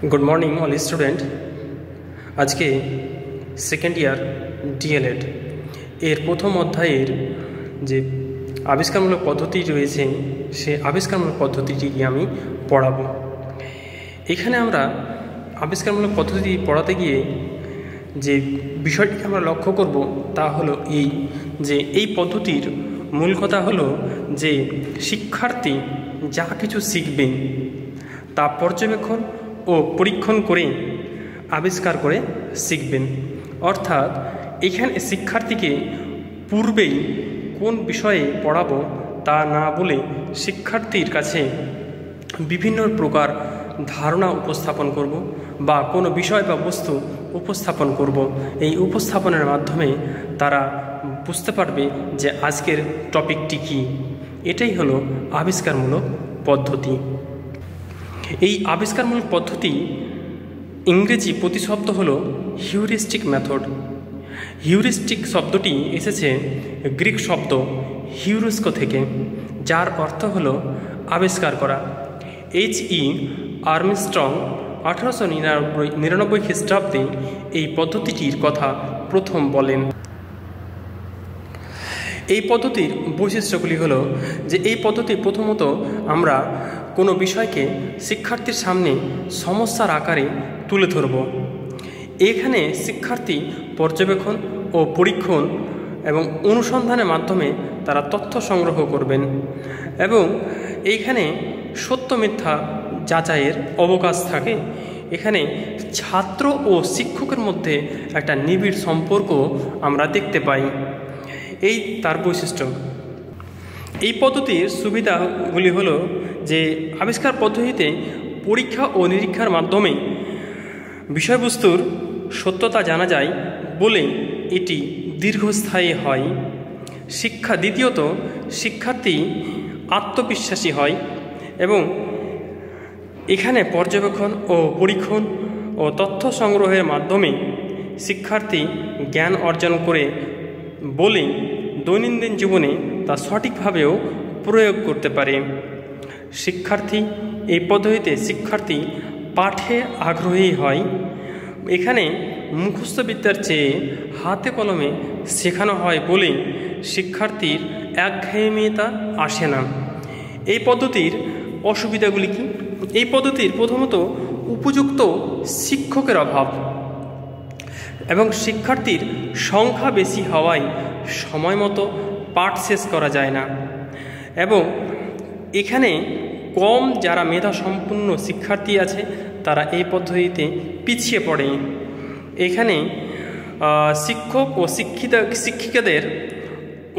Good morning all student. आज के second year DElEd एर प्रथम अध्यायेर जे आविष्कारमूलक पद्धति रयेछे से आविष्कारमूलक पद्धतिटी आमी पढ़ाबो। एखाने आमरा आविष्कारमूलक पद्धति पढ़ाते गिये जे विषयटिके आमरा लक्ष्य करब ता हलो एई जे एई पद्धतिर मूल कथा हलो जे शिक्षार्थी जा किछु शिखबे ता पर्यवेक्षण ओ परीक्षण करे आविष्कार करे शिखबेन। अर्थात एखाने शिक्षार्थीके पूर्वेई कोन विषये पढ़ाबो ता ना बोले शिक्षार्थीर काछे विभिन्न प्रकार धारणा उपस्थापन करब बा कोनो विषय बा वस्तु उपस्थापन करब। एई उपस्थापनेर माध्यमे तारा बुझते पारबे जे आजकेर टपिकटी कि। एटाई हलो आविष्कारमूलक पद्धति। এই আবিষ্কারমূলক পদ্ধতি ইংরেজি প্রতিশব্দ হলো হিউরিস্টিক মেথড। হিউরিস্টিক শব্দটি এসেছে গ্রিক শব্দ হিউরোস্কো থেকে, যার অর্থ হলো আবিষ্কার করা। H.E. আর্মস্ট্রং 1899 খ্রিস্টাব্দে এই পদ্ধতিটির কথা প্রথম বলেন। এই পদ্ধতির বৈশিষ্ট্যগুলি হলো যে এই পদ্ধতি প্রথমত আমরা কোনো বিষয়কে শিক্ষার্থীর সামনে সমস্যার আকারে তুলে ধরব। এখানে শিক্ষার্থী পর্যবেক্ষণ ও পরীক্ষণ এবং অনুসন্ধানের মাধ্যমে তারা তথ্য সংগ্রহ করবেন এবং এইখানে সত্য মিথ্যা যাচাইয়ের অবকাশ থাকে। এখানে ছাত্র ও শিক্ষকের মধ্যে একটা নিবিড় সম্পর্ক আমরা দেখতে পাই। এই তার বৈশিষ্ট্য। এই পদ্ধতির সুবিধাগুলি হলো যে আবিষ্কার পদ্ধতিতে পরীক্ষা ও নিরীক্ষার মাধ্যমে বিষয়বস্তুর সত্যতা জানা যায় বলে এটি দীর্ঘস্থায়ী হয়। দ্বিতীয়ত শিক্ষার্থী আত্মবিশ্বাসী হয় এবং এখানে পর্যবেক্ষণ ও পরীক্ষণ ও তথ্য সংগ্রহের মাধ্যমে শিক্ষার্থী জ্ঞান অর্জন করে বলে দৈনন্দিন জীবনে তা সঠিকভাবেও প্রয়োগ করতে পারে। এই পদ্ধতিতে শিক্ষার্থী পাঠে আগ্রহী হয়। এখানে মুখস্থ বিদ্যার চেয়ে হাতে কলমে শেখানো হয় বলে শিক্ষার্থীর একঘেয়েমিতা আসে না। এই পদ্ধতির অসুবিধাগুলি কি? এই পদ্ধতির প্রথমত উপযুক্ত শিক্ষকের অভাব এবং শিক্ষার্থীর সংখ্যা বেশি হওয়ায় সময় মতো পাঠ শেষ করা যায় না এবং এখানে কম যারা মেধা সম্পন্ন শিক্ষার্থী আছে তারা এই পদ্ধতিতে পিছিয়ে পড়ে। এখানে শিক্ষক ও শিক্ষিকাদের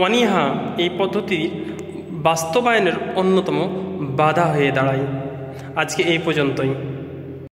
অনীহা এই পদ্ধতির বাস্তবায়নের অন্যতম বাধা হয়ে দাঁড়ায়। আজকে এই পর্যন্তই।